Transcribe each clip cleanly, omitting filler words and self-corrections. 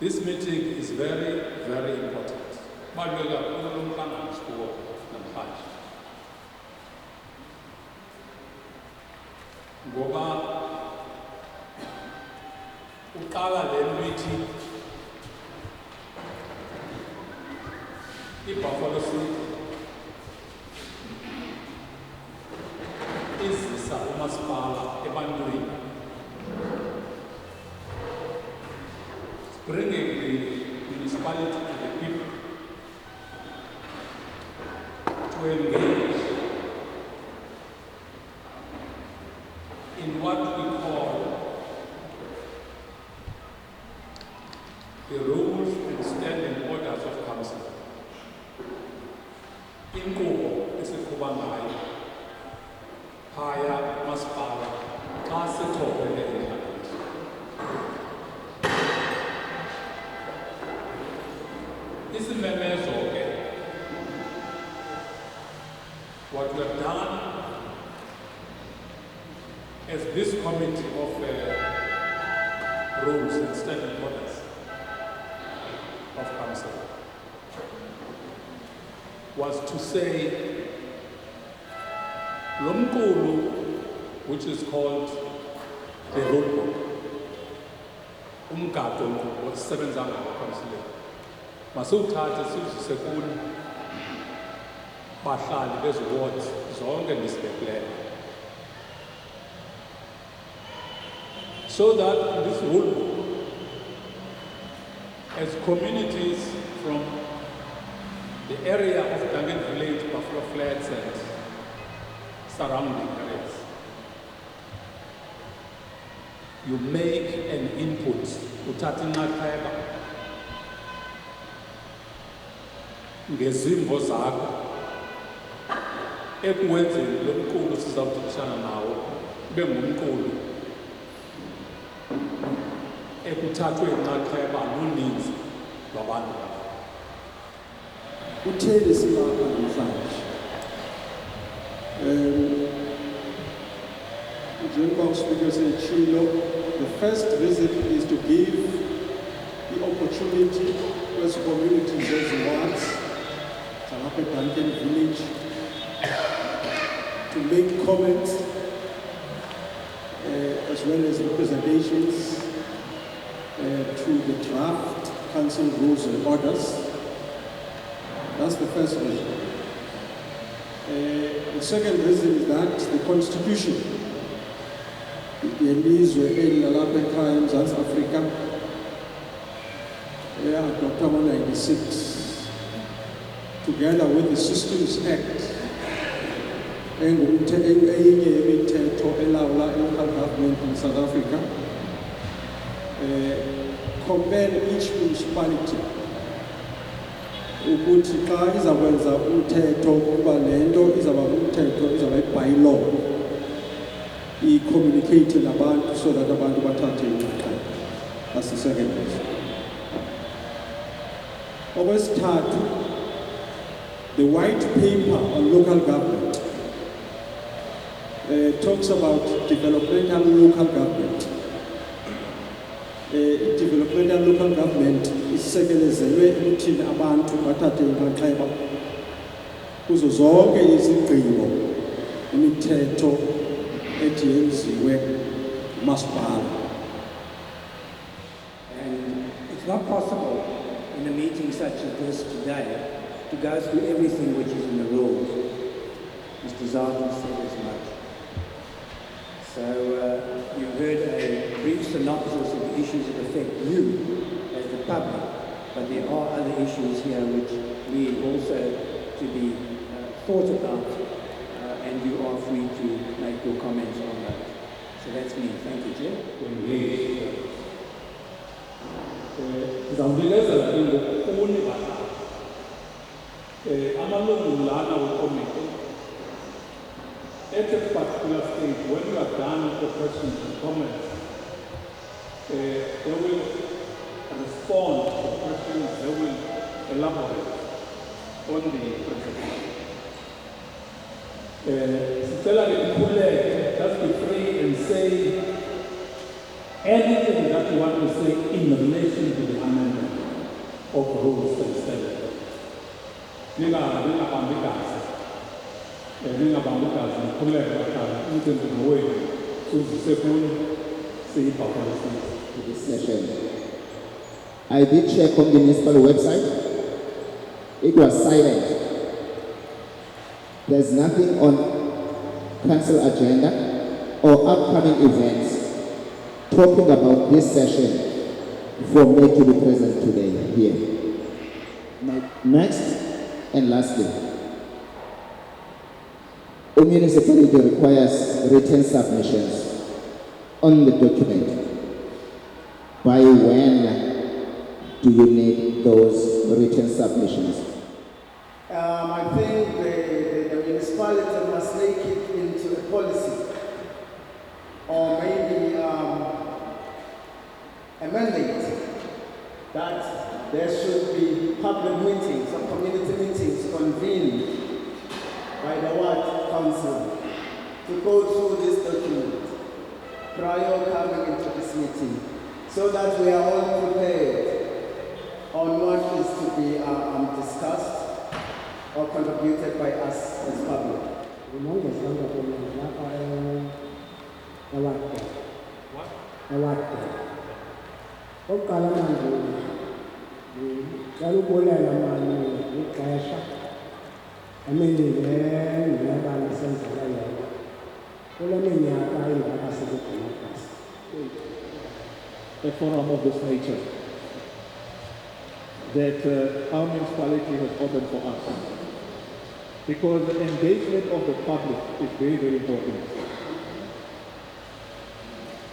This meeting is very, very important. Ngoba uqala le meeting iBuffalo City izisa umasipala ebantwini, bringing the municipality to the people to engage in what we call the rules and standing orders of council. Inkqubo esiqhuba ngayo phaya masipala xa sithobele intanethi. Isimemezo ke, what we have done as this committee of rules and standing orders of council was to say Lomkulu, which is called the rule book, umgaqo osebenza ngawo council, masiwuthathe siwuzise kuni bahlali beziward zonke nesibekileyo, so that in this rule book, as communities from the area of Dungan Village, Buffalo Flats and surrounding areas, you make an input, uthatha inxaxheba ngezimvo zakho ekuwenzeni lo mqulu sizawudibisana nawo ube ngumqulu ekuthathwe inxaxheba luninzi lwabantu. Utheni silapha namhlanje? Njengoba uSpeaker setshilo, the first reason is to give the opportunity to communities eziwards zalapha eDuncan Village to make comments as well as representations to the draft council rules and orders. That's the first reason. The second reason is that the constitution, the elizwe elalapha ekhaya eMzantsi Afrika, adopted 1996, together with the Systems Act, eyinye yemithetho elawula local government in South Africa, compel each municipality ukuthi xa izakwenza umthetho kuba lento izaba umthetho izaba i-bylaw i-communicate nabantu so that abantu bathathe inxaxheba. That's the second reason. Okwesithathu, the white paper on local government talks about developmental local government. Developmental local government isekelezelwe ekuthini abantu bathathe inxaxheba kuzo zonke izigqibo imithetho ethi yenziwe masipala. And it's not possible in a meeting such as this today to go through everything which is in the rules. Mr. Zardan said as much. So you heard a brief synopsis of the issues that affect you as the public, but there are other issues here which need also to be thought about, and you are free to make your comments on those. So that's me. Thank you, Chair. At a particular stage, when you are done with the questions and comments, they will respond to the questions, they will elaborate on the presentation. Just be free and say anything that you want to say in relation to the amendment of rules and standards. To this session. I did check on the municipal website. It was silent. There's nothing on council agenda or upcoming events talking about this session for me to be present today here. Next and lastly, a municipality requires written submissions on the document. By when do you need those written submissions? I think the municipality must make it into a policy, or maybe a mandate that there should be public meetings or community meetings convened by the ward council to go through this document prior coming into this meeting, so that we are all prepared on what is to be discussed or contributed by us as public. A forum of this nature that our municipality has opened for us, because the engagement of the public is very, very important.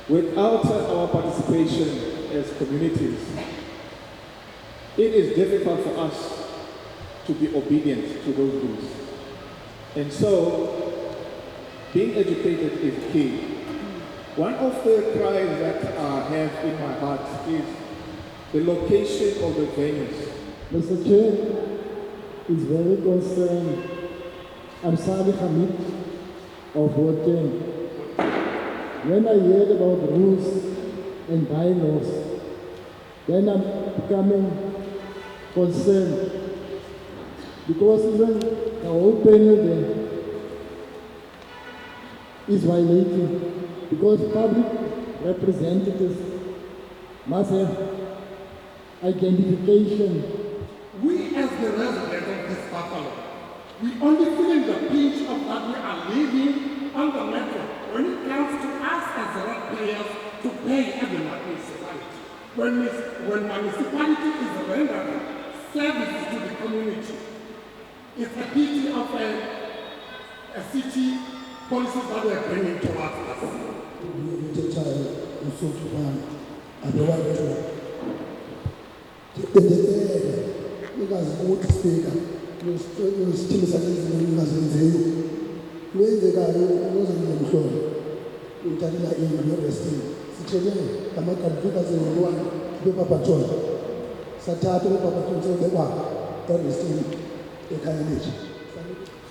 Without our participation as communities, it is difficult for us to be obedient to those rules. And so, being educated is key. One of the cries that I have in my heart is the location of the venues. Mr. Chair is very concerned. I'm Sadi Hamid of Ward 10. When I heard about rules and bylaws, then I'm becoming concerned, because even the whole panel there is violating, because public representatives must have identification. We as the residents of this buffalo, we only feel the pinch of that we are living on the metro when it comes to us as ratepayers to pay every municipality. When municipality is rendering services to the community, it's a pity of a city policies that we are bringing towards us.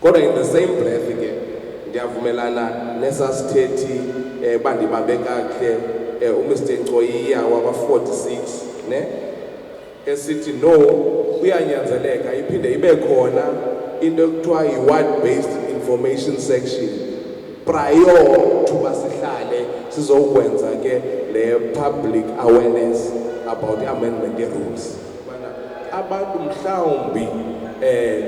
Kodwa in the same breath again, ndiyavumelana nesasithethi bandibambe kakhe uMr Nkoyiya waba 46 ne esithi no kuyanyanzeleka iphinde ibe khona into ekuthiwa yi-word based information section prior to basihlale sizokwenza ke le public awareness about the amendment rules. Abantu mhlawumbi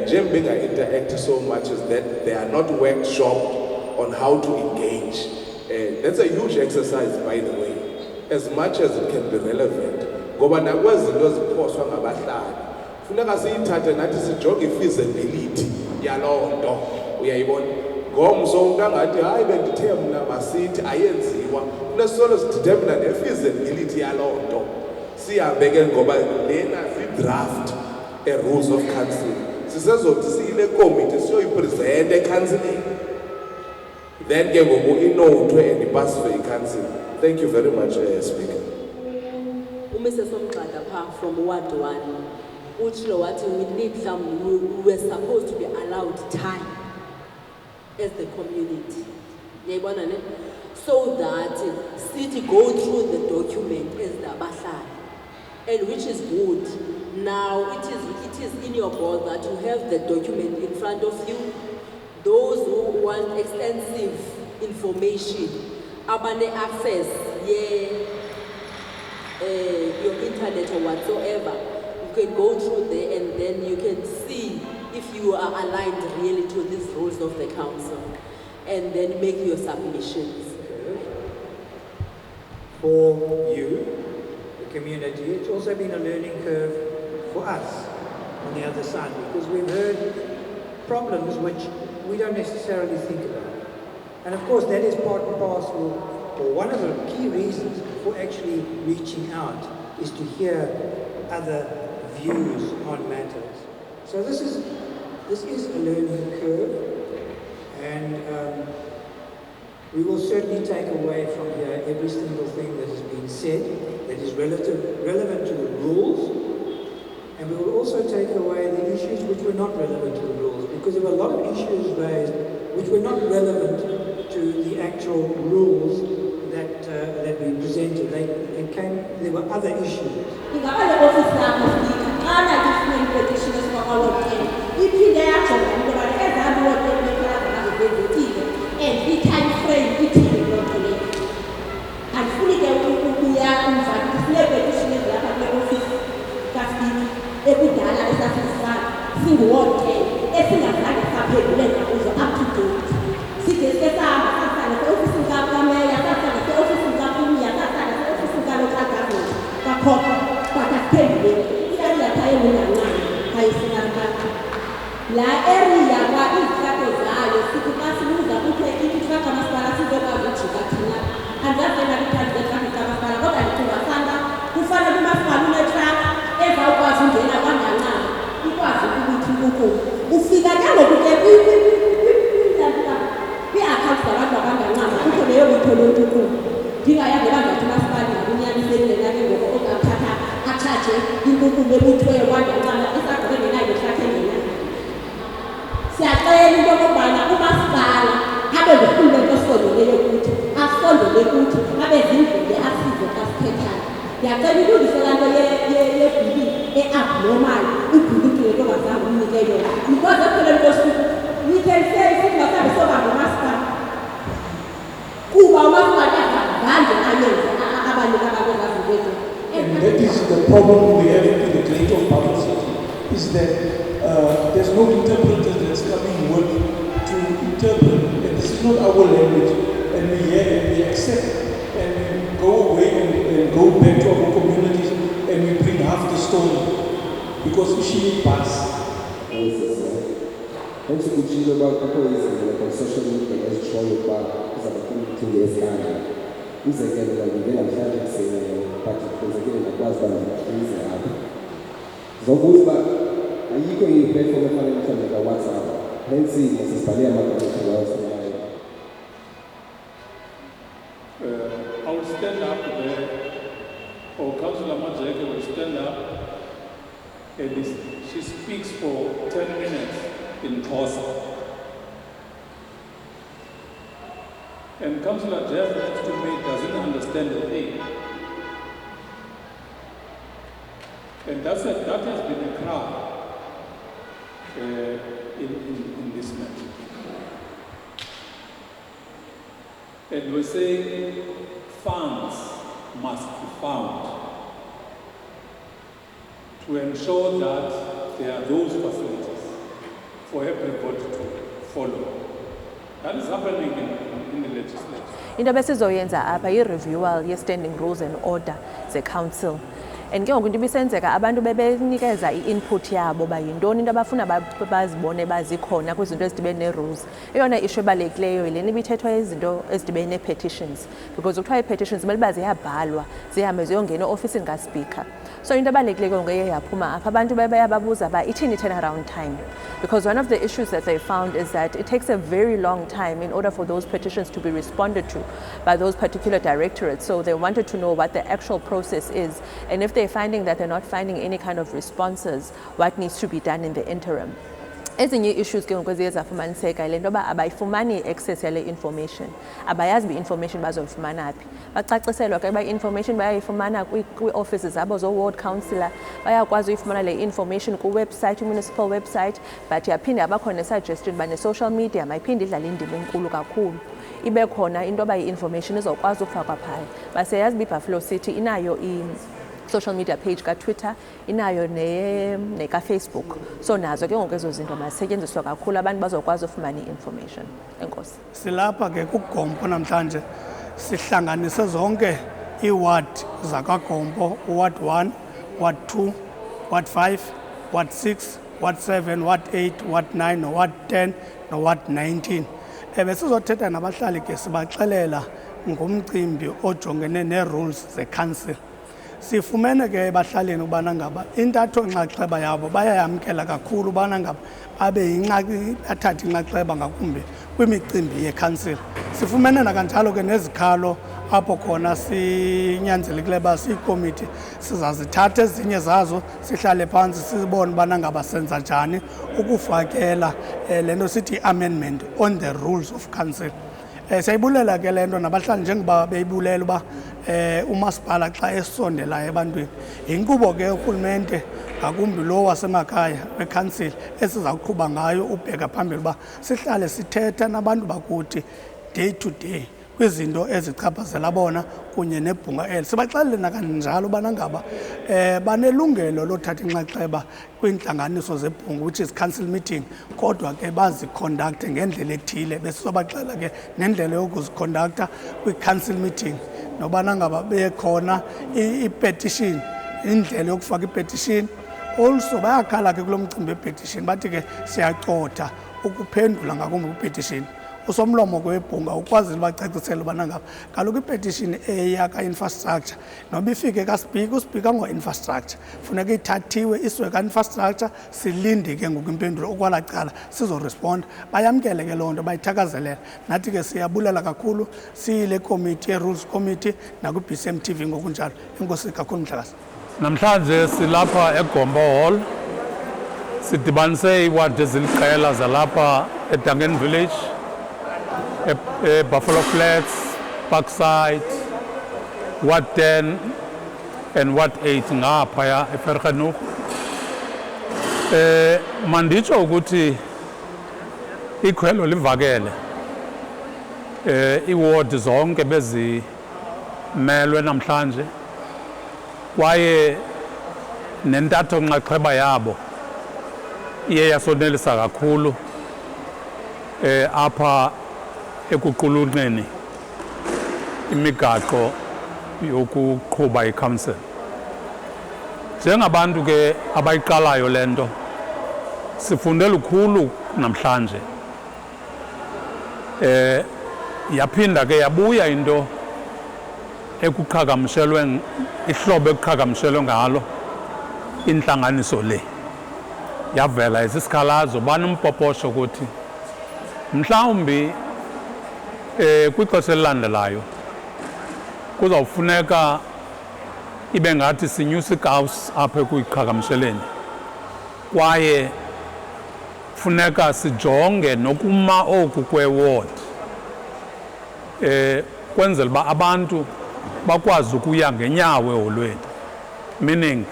njengoba benga-interact so much is that they are not workshopped on how to engage. That's a huge exercise, by the way, as much as it can be relevant. Ngoba nakwezinto eziphoswa ngabahlali funeka siyithathe nathi sijonge i-feasibility yaloo nto, uyayibona. Ngomso umuntu angathi hayi bendithe mna masithi ayenziwa, kunesolo sidetermina ne-feasibility yaloo nto. Sihambe ke ngoba lena zi-draft rules of council sisezothi siyile committee siyoyipresent e-councilini, then ke ngoku inothwe and ipaswe i-council. Thank you very much, Speaker. Mrs. Somgxada from Ward 1, Uchlo, what we need some, we were supposed to be allowed time as the community. So that city go through the document as the Abahlali, and which is good. Now it is in your board that you have the document in front of you. Those who want extensive information, abane access, your internet or whatsoever, you can go through there and then you can see if you are aligned really to these rules of the council, and then make your submissions. For you, the community, it's also been a learning curve for us on the other side, because we've heard problems which we don't necessarily think about. And of course that is part and parcel, or one of the key reasons for actually reaching out is to hear other views on matters. So this is a learning curve, and we will certainly take away from here every single thing that has been said that is relevant to the rules, and we will also take away the issues which were not relevant to the rules, because there were a lot of issues raised which were not relevant to the actual rules that we presented. There were other issues. And the time frame, it is not late. And fully get we are in fact, it's never petition the office, every dollar is a single one day, everything like a paper was up to date. See, there's the office in government, the office in government, the office in government, but I tell you, it's a time in a line, I say, La area wa izikazayo sikukasimuza ukuthi itraka masipala sizoba kuchika thina andaze nalithanda itraka masipala kodwa lithumbasana kufanele umasipala unetraka ezawukwazi ungena kangancane ikwazi ukuthi ukukhulu ufika njengokuthi kwi-account zabantu abangancane kukho leyo mitho lontukhulu ndingayazi bangathi umasipala ngakunyaniseni nake ngoko ongathatha atshaje inkukulu ebuthiweyo kwangancane isagqokengenayo hlakhe engenayo. Siyacela into yokubana umasipala abe ngurhulumente osondele kuthi asondele kuthi abe zindlela asize kasiphethayo. Ndiyacela ulungise laa nto yebhili e-abnormal ibhili le nto ngazange umnike yona because ekupheleni kosuku we can say singasabe soba ngumasipala kuba umasipala azange ayenze abantu ababengazinkwezo. And that is the problem we have in the great of publicity, is that there's no interpreter that's coming with to interpret, and this is not our language, and we hear and we accept, and we go away and go back to our communities, and we bring half the story, because we should pass. Thanks to the about the social media as shown about the community as Ghana. This is again like we get a say, but it's again a class by the you can play for the financial like a WhatsApp. Let's see, Mrs. Palia, I will stand up there, or Councillor Majeke will stand up, and she speaks for 10 minutes in Xhosa. And Councillor Jeff next to me doesn't understand the thing. And that has been a crowd. In this matter. And we say funds must be found to ensure that there are those facilities for everybody to follow. That is happening in the legislature. Into besizoyenza apha yi-reviewal ye-standing rules and order ze-council. And ke ngoku into ibisenzeka abantu bebenikeza i-input yabo ba yintoni into abafuna bazibone bazikhona kwizinto ezidibene ne-rules. Eyona issue ebalulekileyo yilena ibithethwa izinto ezidibene ne-petitions, because kuthiwa i-petitions mele uba ziyabhalwa zihambe ziyongena eofisini kaSpeaker. So into ebalulekileyo ngeke yaphuma apha abantu bayababuza ba ithini turnaround time, because one of the issues that they found is that it takes a very long time in order for those petitions to be responded to by those particular directorates. So they wanted to know what the actual process is, and if they're finding that they're not finding any kind of responses, what needs to be done in the interim. Ezinye issues ke ngoku eziye zafumaniseka yile nto yoba abayifumani i-access yale information, abayazi i-information bazoyifumana phi. Bacaciselwa ke uba i-information bayayifumana kwii-offices zabo zoo-ward councillor, bayakwazi uyifumana le information kwi-website, i-municipal website, but yaphinde abakho ne-suggestion uba ne-social media mayiphinde idlale indima enkulu kakhulu. Ibe khona into yoba i-information izokwazi ukufakwa phaya. Basiyayazi uba iBuffalo City inayo social media page ka-Twitter, inayo neka-Facebook. So nazo ke ngoku ezo zinto mazisetyenziswa kakhulu, abantu bazokwazi ufumana i-information. Enkosi. Silapha ke kuGompo namhlanje sihlanganise zonke iiward zakaGompo, Ward 1, Ward 2, Ward 5, Ward 6, Ward 7, Ward 8, Ward 9, Ward 10, Ward 19. Besizothetha nabahlali ke sibaxelela ngomcimbi ojongene nee-rules ze-council. Sifumene ke ebahlaleni ubana ngaba intatho inxaxheba yabo bayayamkela kakhulu ubana ngaba bathathe inxaxheba ngakumbi kwimicimbi ye-council. Sifumene nakanjalo ke nezikhalo apho khona sinyanzelekileyo uba siyikomiti sizazithatha ezinye zazo sihlale phantsi sibone ubana ngaba senza njani ukufakela le nto sithi i-amendment on the rules of council. Siyayibulela ke le nto nabahlali njengoba beyibulela uba umasipala xa esondelayo ebantwini. Yinkqubo ke urhulumente ngakumbi lo wasemakhaya wekhansile esizawuqhuba ngayo ubheka phambili uba sihlale sithetha nabantu bakuthi day to day kwizinto ezichaphazela bona kunye nebhunga eli. Sibaxelele nakanjalo ubana ngaba banelungelo lothatha inxaxheba kwiintlanganiso zebhunga, which is council meeting, kodwa ke bazikhondakthe ngendlela ethile. Besizobaxelela ke nendlela yokuzikhondaktha kwi-council meeting, nobana ngaba bekhona i-petition, indlela yokufaka i-petition. Also bayakhala ke kulo mcimbi we-petition, bathi ke siyacotha ukuphendula ngakumbi kwi-petition. Usomlomo kwebhunga ukwazile bacacisela ubana ngaba kaloku ipetition eyaka-infrastructure noba ifike kaSpeaker, uSpeaker ngo-infrastructure funeka ithathiwe isiwe ka-infrastructure, silinde ke ngoku impendulo okwala cala sizoresponda. Bayamkele ke loo nto, bayithakazelela. Nathi ke siyabulela kakhulu siyile committee ye-rules committee nakwi-BcmTv ngokunjalo. Enkosi kakhulu Mhlakazi. Namhlanje silapha eGompo Hall sidibanise iiwadi eziliqela zalapha eDuncan Village, Buffalo Flats, Parkside, Ward 10 and Ward 8 ngaphaya eVergenoeg. Manditsho ukuthi ikhwelo livakele iward zonke bezimelwe namhlanje, kwaye nentatho nxaxheba yabo iye yasonelisa kakhulu apha ekuqulunqeni imigaqo yokuqhuba i-council. Njengabantu ke abayiqalayo le nto sifunde lukhulu namhlanje. Yaphinda ke yabuya into ekuqhagamshelwe, ihlobo ekuqhagamshelwe ngalo intlanganiso le. Yavela isisikhalazo banompoposho ukuthi mhlawumbi kwixesha elilandelayo kuzawufuneka ibe ngathi sinyusa ikawusi apha ekuyiqhagamsheleni, kwaye funeka sijonge nokuma oku kweward kwenzela uba abantu bakwazi ukuya ngenyawo eholweni, meaning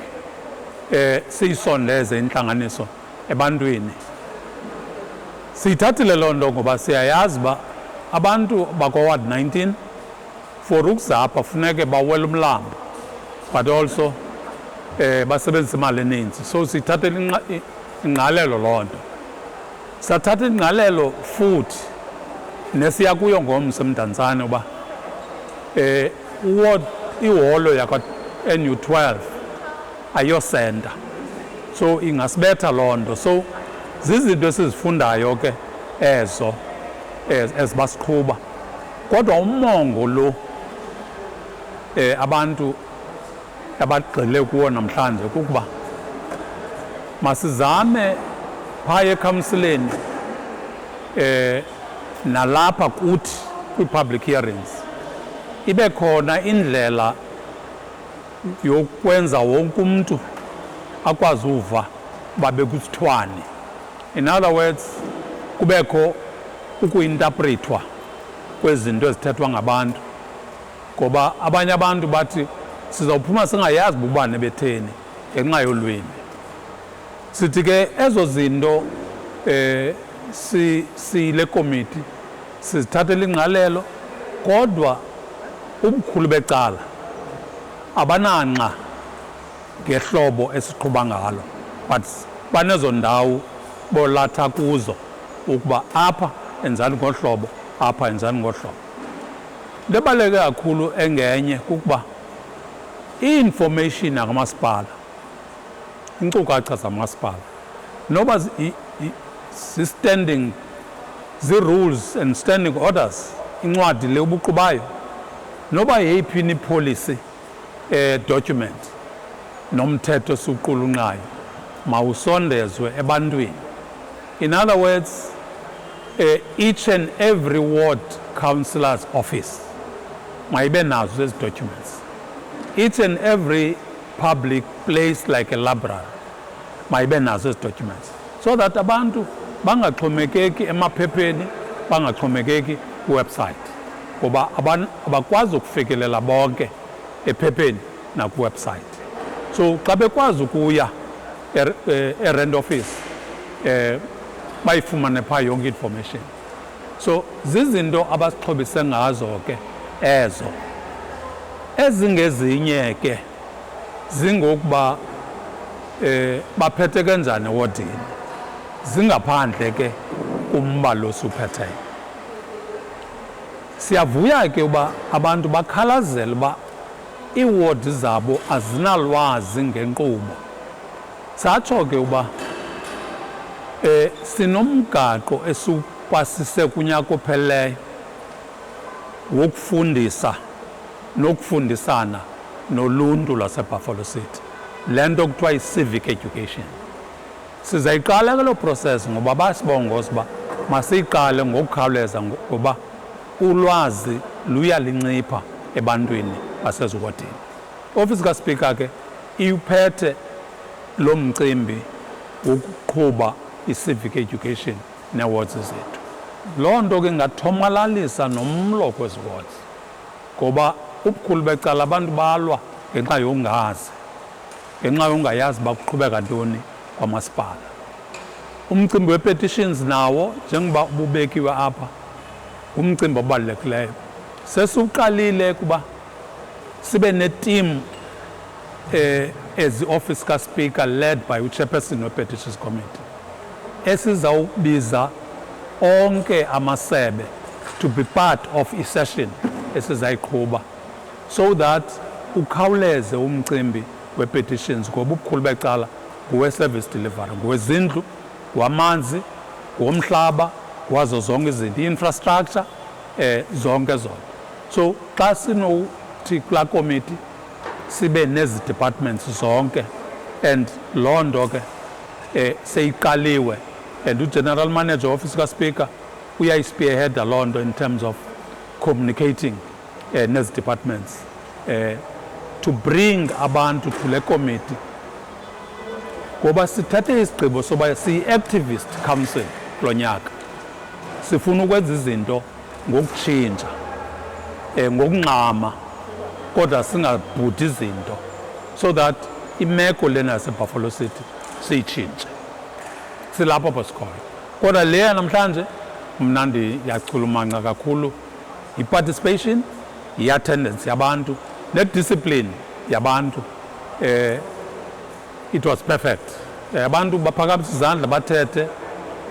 siyisondeze intlanganiso ebantwini. Siyithathile loo nto ngoba siyayazi uba abantu bakwa-Ward 19 for ukuzapha funeke bawele umlambo, but also basebenzisa imali eninzi. So siyithathele ingqalelo loo nto. Sathatha ingqalelo futhi nesiya kuyo ngomso eMdantsane uba iholo yakwa-NU12 ayosenta, so ingasibetha loo nto. So zizinto esizifundayo ke ezo ezibasiqhuba, kodwa umongo lo abantu abagxile kuwo namhlanje kukuba masizame phaya ekhansileni nalapha kuthi kwi-public hearings ibe khona indlela yokwenza wonke umntu akwazi uva babe kusithwane In other words, kubekho ukuinterpretwa kwezinto ezithethwa ngabantu, ngoba abanye abantu bathi sizawuphuma singayazi ubani betheni ngenxa yolwimi. Sithi ke ezo zinto le committee sizithathela ingqalelo, kodwa ubukhulu becala abananxa ngehlobo esiqhuba ngalo, but banezo ndawo bolatha kuzo ukuba apha enzani ngohlobo, apha enzani ngohlobo. Into ebaluleke kakhulu engenye kukuba i-information yakamasipala, iinkcukacha zamaspala, noba standing rules and standing orders, incwadi le ubuqubayo, noba yeyiphi policy document nomthetho esiwuqulunqayo mawusondezwe ebantwini. In other words, each and every ward councillor's office mayibe nazo ezi documents. Each and every public place like a library mayibe nazo ezi documents, so that abantu bangaxhomekeki emaphepheni, bangaxhomekeki kuwebsite, ngoba abakwazi ukufikelela bonke ephepheni nakuwebsite. So xa bekwazi ukuya e-rent office bayifumane phaa yonke information. So zizinto abasixhobise ngazo ke ezo. Ezingezinye ke zingokuba baphethe kanjani ewodini, zingaphandle ke kumba lo suphetheyo. Siyavuya ke uba abantu bakhalazela uba iiwodi zabo azinalwazi ngenkqubo. Satsho ke uba sinomgaqo esiwupasise kunyaka ophelileyo wokufundisa nokufundisana noluntu lwaseBuffalo City, le nto kuthiwa yi-civic education. Sizayiqala ke loo process ngoba basibongoza uba masiyiqale ngokukhawuleza, ngoba ulwazi luyalincipha ebantwini baseziwodini. Office kaSpeaker ke iwuphethe lo mcimbi wokuqhuba i-civic education neewards zethu. Loo nto ke ingathomalalisa nomlo kwezi wards, ngoba ubukhulu becala abantu balwa ngenxa yongazi, ngenxa yongayazi bakuqhubeka ntoni kwamasipala. Umcimbi we-petitions nawo njengoba ububekiwe apha umcimbi obalulekileyo. Sesiwuqalile kuba sibe neteam as the office kaSpeaker led by uChairperson we-Petitions Committee esizawubiza onke amasebe to be part of i-session esizayiqhuba, so that ukhawuleze umcimbi we-petitions, ngoba ubukhulu becala ngowe-service delivery, ngowezindlu, ngowamanzi, ngowomhlaba, wazo zonke izinto, i-infrastructure, zonke zona. So xa sinothi kulaa committee sibe nezi departments zonke, and loo nto ke seyiqaliwe, and uGeneral Manager Office kaSpeaker uyayi-spearheada loo nto in terms of communicating nezi departments to bring abantu to le committee, ngoba sithathe isigqibo soba siyi-activist council lo nyaka. Sifuna ukwenza izinto ngokutshintsha, ngokungxama, kodwa singabhudi izinto, so that imeko lena yaseBuffalo City siyitshintshe. Silapho apho sikhoyo. Kodwa leya namhlanje mna ndiyachulumanca kakhulu i-participation, i-attendance yabantu, ne-discipline yabantu. It was perfect. Abantu baphakamisa izandla bathethe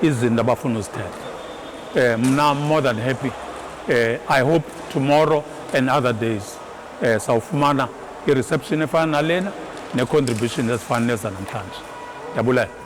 izinto abafuna uzithetha. Mna I'm more than happy. I hope tomorrow and other days sawufumana i-reception efana nalena ne-contribution ezifana neza namhlanje. Ndiyabulela.